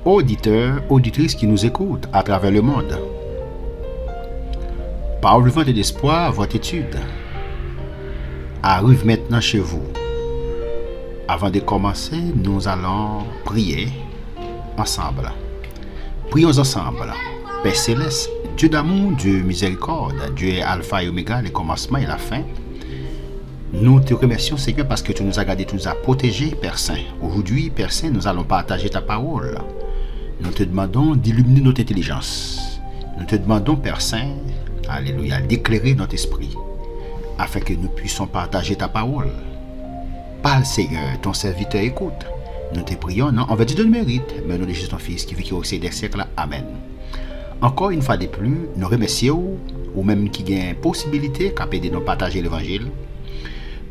Auditeurs, auditrices qui nous écoutent à travers le monde. Parole vivante et d'espoir, votre étude arrive maintenant chez vous. Avant de commencer, nous allons prier ensemble. Prions ensemble. Père Céleste, Dieu d'amour, Dieu miséricorde, Dieu est alpha et oméga, le commencement et la fin. Nous te remercions, Seigneur, parce que tu nous as gardés, tu nous as protégés, Père Saint. Aujourd'hui, Père Saint, nous allons partager ta parole. Nous te demandons d'illuminer notre intelligence. Nous te demandons, Père Saint, alléluia, d'éclairer notre esprit, afin que nous puissions partager ta parole. Parle, Seigneur, ton serviteur écoute. Nous te prions, non, en vertu de mérite, mais nous de Jésus ton Fils, qui vit qui au siècle des siècles. Amen. Encore une fois de plus, nous remercions, ou même qui a une possibilité, qui de nous partager l'évangile,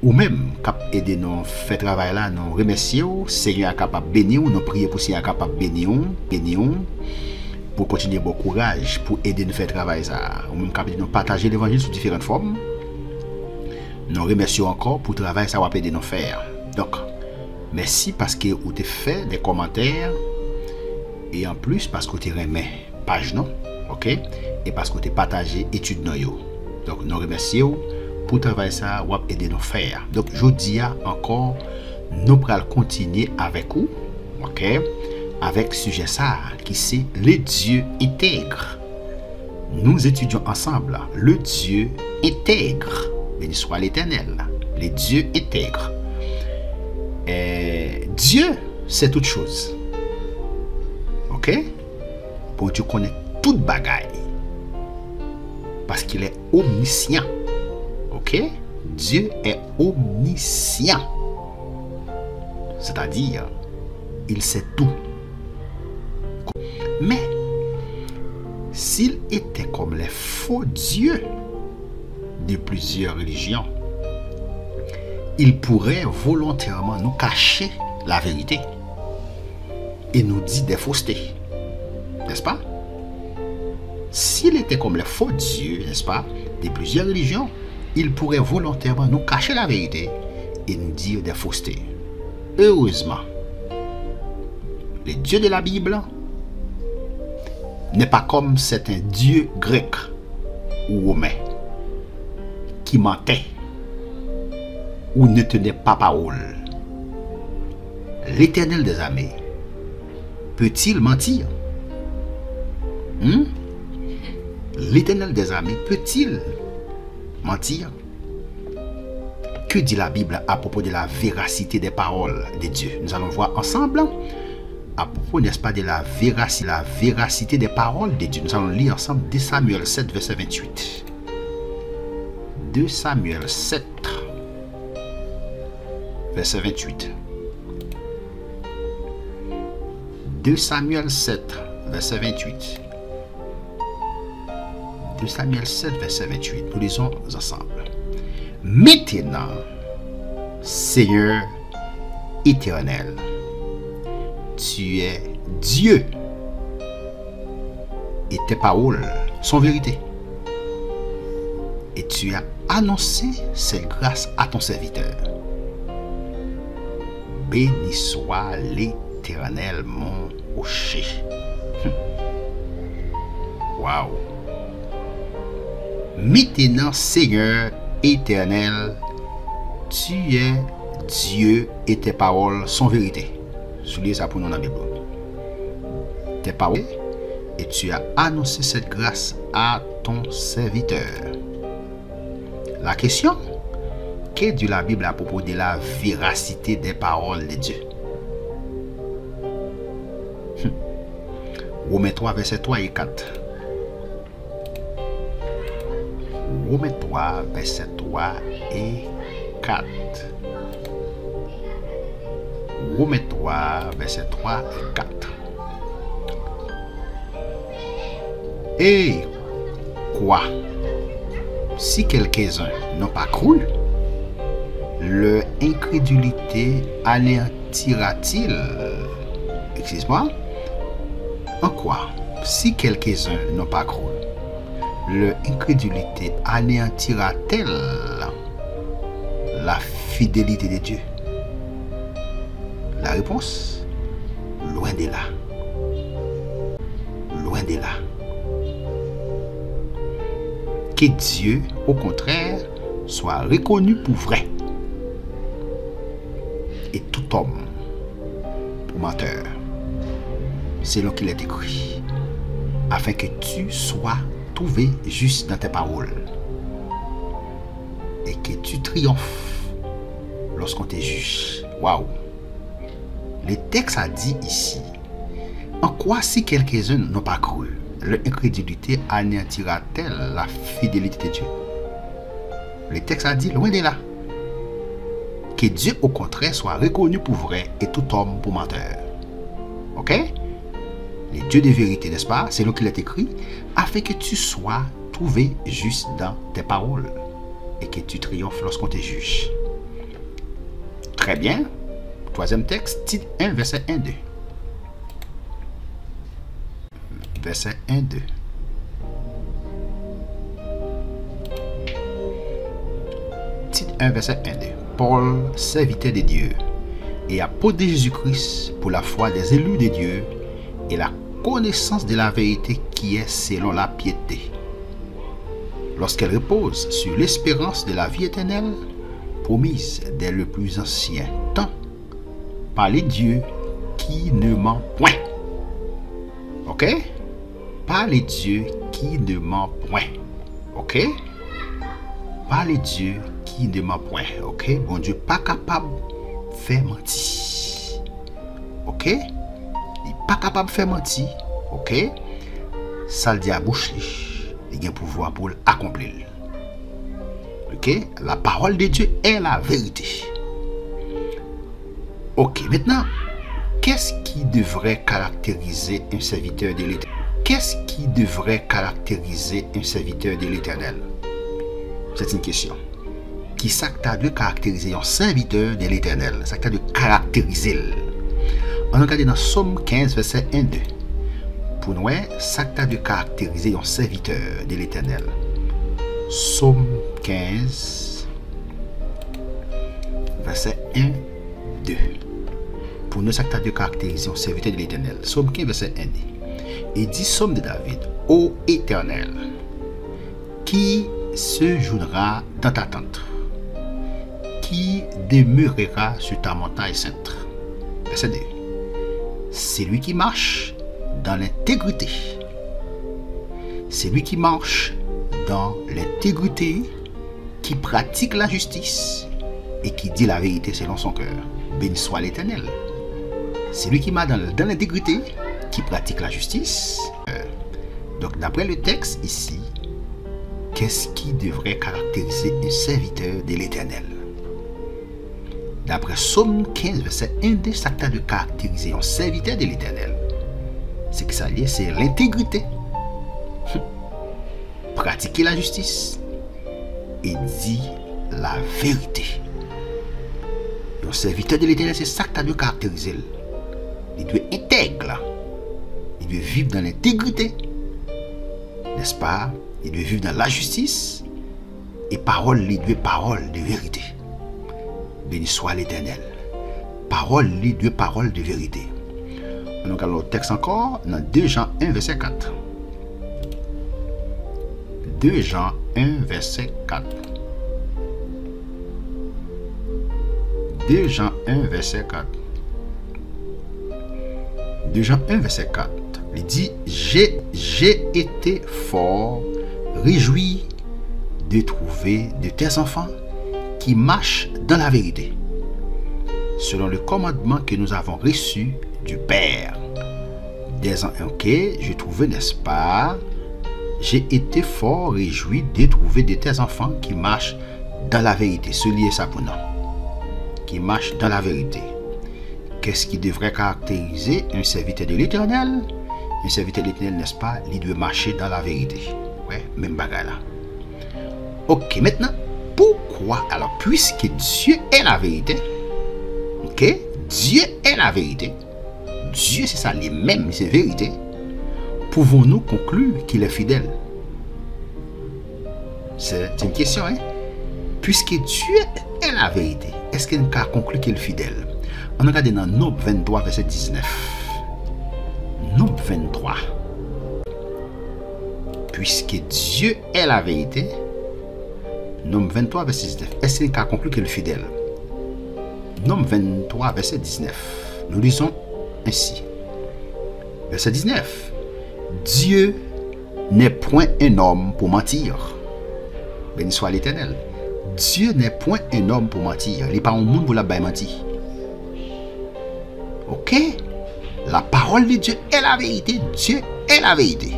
ou même qui aider nous faire travail là, nous remercions, Seigneur est capable de bénir, nous prions pour Seigneur capable de bénir, pour continuer bon courage, pour aider nous faire travail ça, ou même capable de nous partager l'évangile sous différentes formes. Nous remercions encore pour le travail ça va aider nous faire. Donc, merci parce que vous avez fait des commentaires et en plus parce que vous avez remis page non, ok, et parce que vous avez partagé études non. Donc, nous remercions pour le travail ça va aider nous faire. Donc, je dis encore, nous allons continuer avec vous, ok, avec sujet ça qui c'est le Dieu intègre. Nous étudions ensemble le Dieu intègre. Béni soit l'Éternel, le Dieu intègre. Dieu, c'est toute chose. Ok? Pour Dieu connaît toute bagaille. Parce qu'il est omniscient. Ok? Dieu est omniscient. C'est-à-dire, il sait tout. Mais, s'il était comme les faux dieux de plusieurs religions, il pourrait volontairement nous cacher la vérité et nous dire des faussetés, n'est-ce pas? S'il était comme les faux dieux, n'est-ce pas, de plusieurs religions, il pourrait volontairement nous cacher la vérité et nous dire des faussetés. Heureusement, le Dieu de la Bible n'est pas comme certains dieux grecs ou romains qui mentaient ou ne tenaient pas parole. L'Éternel des armées peut-il mentir? L'Éternel des armées peut-il mentir? Que dit la Bible à propos de la véracité des paroles de Dieu? Nous allons voir ensemble à propos, n'est-ce pas, de la véracité des paroles de Dieu. Nous allons lire ensemble 2 Samuel 7, verset 28. 2 Samuel 7, verset 28. 2 Samuel 7, verset 28. 2 Samuel 7, verset 28. Nous lisons ensemble. Maintenant, Seigneur éternel, tu es Dieu et tes paroles sont vérité. Et tu as annoncé cette grâce à ton serviteur. Béni soit l'Éternel, mon rocher. Waouh! Maintenant, Seigneur éternel, tu es Dieu et tes paroles sont vérité. Soulignez ça pour nous dans la Bible. Tes paroles, et tu as annoncé cette grâce à ton serviteur. La question, qu'est dit la Bible à propos de la véracité des paroles de Dieu? Romains 3, verset 3 et 4. Romains 3, verset 3 et 4. Romains 3, verset 3 et 4. Et quoi? Si quelques-uns n'ont pas cru, leur incrédulité anéantira-t-il? Excuse-moi. En quoi? Si quelques-uns n'ont pas cru, leur incrédulité anéantira-t-elle la fidélité de Dieu? La réponse, loin de là. de là. Que Dieu, au contraire, soit reconnu pour vrai. Et tout homme pour menteur, selon qu'il est écrit, afin que tu sois trouvé juste dans tes paroles et que tu triomphes lorsqu'on te juge. Waouh! Le texte a dit ici, en quoi si quelques-uns n'ont pas cru, leur incrédulité anéantira-t-elle la fidélité de Dieu? Le texte a dit, loin de là, que Dieu au contraire soit reconnu pour vrai et tout homme pour menteur. Ok? Le Dieu de vérité, n'est-ce pas? C'est là qu'il est écrit, afin que tu sois trouvé juste dans tes paroles et que tu triomphes lorsqu'on te juge. Très bien. Troisième texte, Tite 1, verset 1-2. Verset 1-2. Tite 1, verset 1-2. Paul, serviteur de Dieu et apôtre de Jésus-Christ pour la foi des élus de Dieu et la connaissance de la vérité qui est selon la piété, lorsqu'elle repose sur l'espérance de la vie éternelle promise dès le plus ancien temps par les dieux qui ne ment point. Ok? Par les dieux qui ne ment point. Ok? Par les dieux qui ne ment point. Ok? Bon Dieu pas capable de faire mentir. Ok? Il n'est pas capable de faire mentir. Ok? Ça le dit à bouche. Il a un pouvoir pour l'accomplir. Ok? La parole de Dieu est la vérité. Ok, maintenant, qu'est-ce qui devrait caractériser un serviteur de l'Éternel? Qu'est-ce qui devrait caractériser un serviteur de l'Éternel? C'est une question. Qui s'acte de caractériser un serviteur de l'Éternel? S'acte de caractériser. On regarde dans Somme 15, verset 1-2. Pour nous, s'acte de caractériser un serviteur de l'Éternel. Somme 15, verset 1-2. Pour nous, s'acte de caractériser un serviteur de l'Éternel. Somme 15, verset 1-2. Et dit Somme de David, ô Éternel, qui se joindra dans ta tente, qui demeurera sur ta montagne sainte. Verset 2. C'est lui qui marche dans l'intégrité. C'est lui qui marche dans l'intégrité, qui pratique la justice et qui dit la vérité selon son cœur. Béni soit l'Éternel. C'est lui qui marche dans l'intégrité, qui pratique la justice. Donc d'après le texte ici, qu'est-ce qui devrait caractériser un serviteur de l'Éternel? D'après Somme 15, verset 1-2, ça t'a de caractériser un serviteur de l'Éternel. C'est que ça lié, c'est l'intégrité. Pratiquer la justice et dire la vérité. Un serviteur de l'Éternel, c'est ça que tu as de caractériser. Il doit être intègre. Il doit vivre dans l'intégrité. N'est-ce pas? Il doit vivre dans la justice. Et parole, il doit parole de vérité. Béni soit l'Éternel. Parole, il doit parole de vérité. On regarde le texte encore dans 2 Jean 1, verset 4. 2 Jean 1, verset 4. 2 Jean 1, verset 4. 2 Jean 1, verset 4. Il dit, j'ai été fort réjoui de trouver de tes enfants qui marchent dans la vérité, selon le commandement que nous avons reçu du Père. Des ans, ok, je trouvais, n'est-ce pas, j'ai été fort réjoui de trouver de tes enfants qui marchent dans la vérité. Soulignez ça pour nous. Qui marchent dans la vérité. Qu'est-ce qui devrait caractériser un serviteur de l'Éternel? Un serviteur de l'Éternel, n'est-ce pas, il doit marcher dans la vérité. Ouais, même bagarre là. Ok, maintenant, pourquoi? Alors, puisque Dieu est la vérité, ok, Dieu est la vérité, Dieu c'est ça, les mêmes, c'est vérité, pouvons-nous conclure qu'il est fidèle? C'est une question, hein? Puisque Dieu est la vérité, est-ce qu'il a conclu qu'il est fidèle? On regarde dans Nob 23, verset 19. Nob 23, puisque Dieu est la vérité. Nom 23, verset 19. Est-ce qu'il a conclu qu'il est fidèle? Nom 23, verset 19. Nous lisons ainsi. Verset 19. Dieu n'est point un homme pour mentir. Béni soit l'Éternel. Dieu n'est point un homme pour mentir. Il n'est pas un monde pour la mentir. Ok? La parole de Dieu est la vérité. Dieu est la vérité.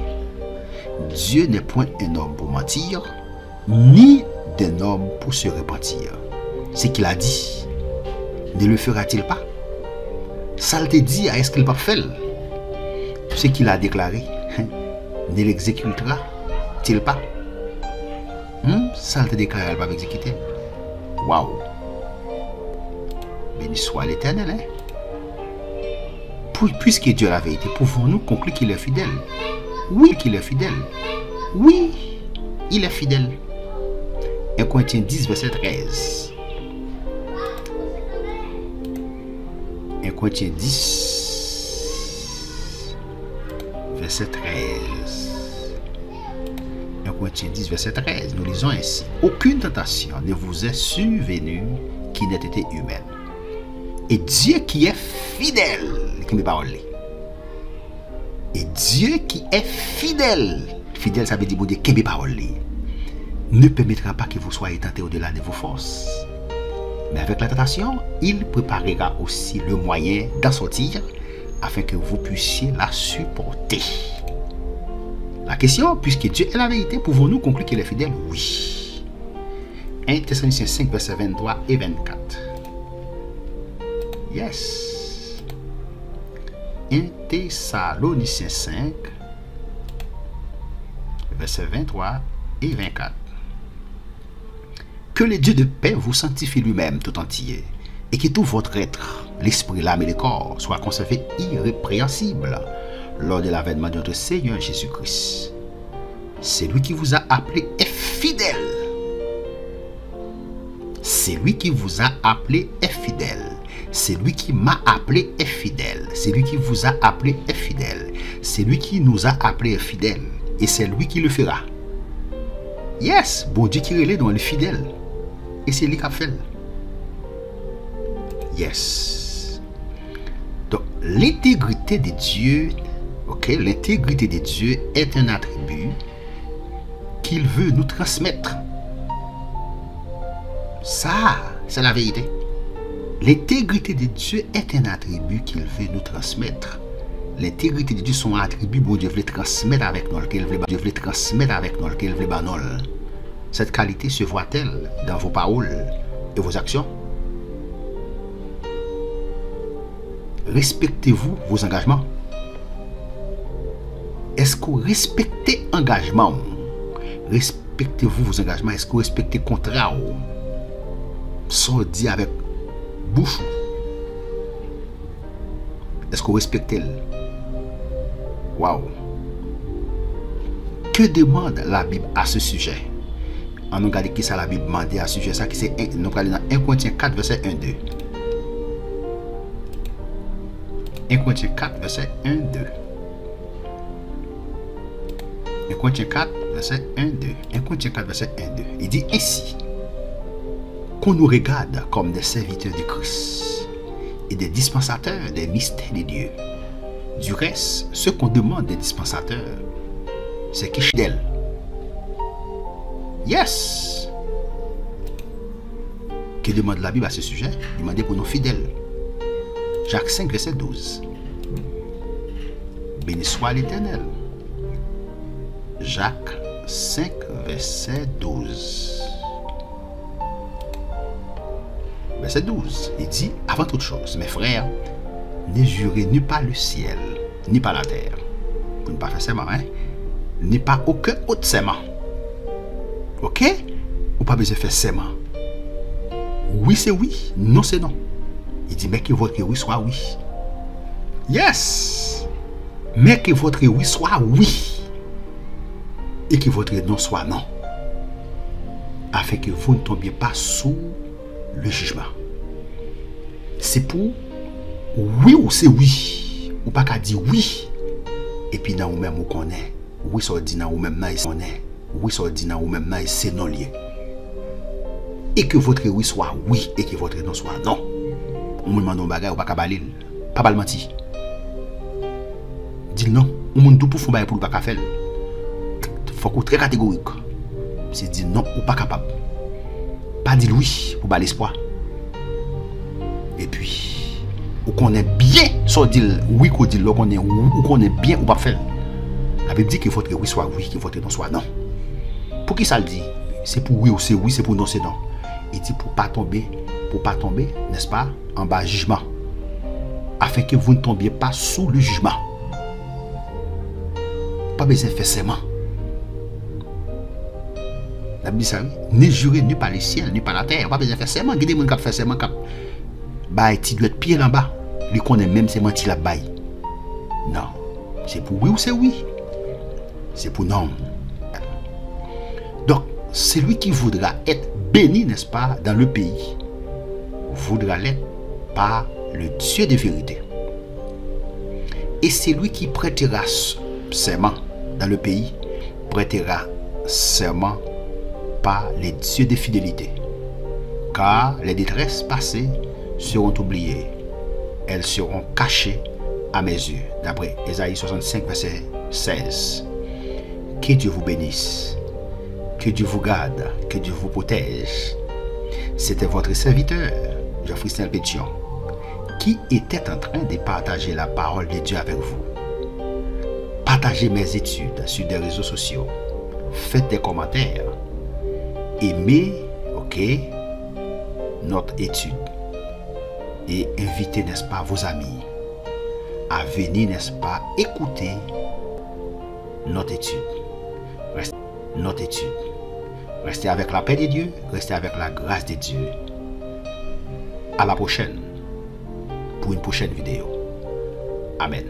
Dieu n'est point un homme pour mentir, ni d'un homme pour se repentir. Ce qu'il a dit, ne le fera-t-il pas? Ça le dit, est-ce qu'il va faire? Ce qu'il a déclaré, ne l'exécutera-t-il pas? Ça le déclaré, elle va exécuter. Waouh! Béni soit l'Éternel. Hein? Puisque Dieu est la vérité, pouvons-nous conclure qu'il est fidèle? Oui, qu'il est fidèle. Oui, il est fidèle. 1 Corinthiens 10, verset 13. 1 Corinthiens 10, verset 13. 1 Corinthiens 10, verset 13. Nous lisons ainsi. Aucune tentation ne vous est survenue qui n'ait été humaine. Et Dieu qui est fidèle, qui me parle. Et Dieu qui est fidèle, fidèle ça veut dire bon Dieu qui me parle, ne permettra pas que vous soyez tentés au-delà de vos forces. Mais avec la tentation, il préparera aussi le moyen d'en sortir afin que vous puissiez la supporter. La question, puisque Dieu est la vérité, pouvons-nous conclure qu'il est fidèle? Oui. 1 Thessaloniciens 5, versets 23 et 24. Yes. 1 Thessaloniciens 5, versets 23 et 24. Que le Dieu de paix vous sanctifie lui-même tout entier, et que tout votre être, l'esprit, l'âme et le corps, soit conservé irrépréhensible lors de l'avènement de notre Seigneur Jésus-Christ. C'est lui qui vous a appelé est fidèle. C'est lui qui vous a appelé est fidèle. C'est lui qui m'a appelé est fidèle. C'est lui qui vous a appelé est fidèle. C'est lui qui nous a appelé est fidèle. Et c'est lui qui le fera. Yes, bon Dieu qui relève dans le fidèle. Et c'est lui qui a fait. Yes. Donc, l'intégrité de Dieu, ok, l'intégrité de Dieu est un attribut qu'il veut nous transmettre. Ça, c'est la vérité. L'intégrité de Dieu est un attribut qu'il veut nous transmettre. L'intégrité de Dieu sont un attribut bon Dieu veut transmettre avec nous, qu'il veut transmettre avec nous, qu'il veut banol. Cette qualité se voit-elle dans vos paroles et vos actions? Respectez-vous vos engagements? Est-ce que vous respectez engagement? Respectez-vous vos engagements? Est-ce que vous respectez le contrat? Sans dire avec bouche. Est-ce que vous respectez? Waouh! Que demande la Bible à ce sujet? On regarde qui ça la Bible demande à ce sujet. Ça qui c'est nous allons dans 1 Corinthiens 4 verset 1-2. 1 Corinthiens 4 verset 1-2. 1 Corinthiens 4 verset 1-2. 1 Corinthiens 4 verset 1-2. Il dit ainsi: qu'on nous regarde comme des serviteurs de Christ et des dispensateurs des mystères de Dieu. Du reste, ce qu'on demande des dispensateurs, c'est qu'ils soient fidèles. Yes! Que demande la Bible à ce sujet? Demandez pour nous fidèles. Jacques 5, verset 12. Béni soit l'Éternel. Jacques 5, verset 12. Verset 12, il dit, avant toute chose, mes frères, ne jurez ni par le ciel, ni par la terre, pour ne pas faire serment, hein? Ni par aucun autre serment. Ok? Ou pas besoin de faire serment. Oui, c'est oui, non, c'est non. Il dit, mais que votre oui soit oui. Yes! Mais que votre oui soit oui. Et que votre non soit non. Afin que vous ne tombiez pas sous le jugement. C'est pour oui ou c'est oui. Ou pas qu'à dire oui. Et puis dans vous-même, vous connaissez oui, ça dit ou même on est. Oui, ça dit ou même c'est non lié. Et que votre oui soit oui et que votre non soit non. On me demande un bagage ou pas qu'à pas mal menti. Dis non, on me dit pour faire pour pas faire. Faut qu'on très catégorique. C'est dire non ou pas capable. Pas dire oui pour pas l'espoir. Et puis, ou qu'on est bien, soit dire oui qu'on dit là qu'on est ou qu'on est bien ou pas faire. La Bible dit que votre oui soit oui, que votre non soit non. Pour qui ça le dit? C'est pour oui ou c'est oui, c'est pour non c'est non. Il dit pour pas tomber, n'est-ce pas, en bas jugement. Afin que vous ne tombiez pas sous le jugement. Pas besoin de faire serment. La Bible dit ça, ni jurer ni par le ciel, ni par la terre. Pas besoin de faire serment. Regardez les gens qui font serment. Bah, tu dois être pied là bas. Lui connaît même c'est menti la baille. Non. C'est pour oui ou c'est oui. C'est pour non. Donc, celui qui voudra être béni, n'est-ce pas, dans le pays, voudra l'être par le Dieu de vérité. Et celui qui prêtera serment dans le pays, prêtera serment par les dieux de fidélité. Car les détresses passées seront oubliées. Elles seront cachées à mes yeux. D'après Ésaïe 65, verset 16. Que Dieu vous bénisse. Que Dieu vous garde. Que Dieu vous protège. C'était votre serviteur, Jean-Christian Pétion, qui était en train de partager la parole de Dieu avec vous. Partagez mes études sur des réseaux sociaux. Faites des commentaires. Aimez, ok, notre étude. Et invitez, n'est-ce pas, vos amis à venir, n'est-ce pas, écouter notre étude. Restez avec la paix de Dieu, restez avec la grâce de Dieu. À la prochaine, pour une prochaine vidéo. Amen.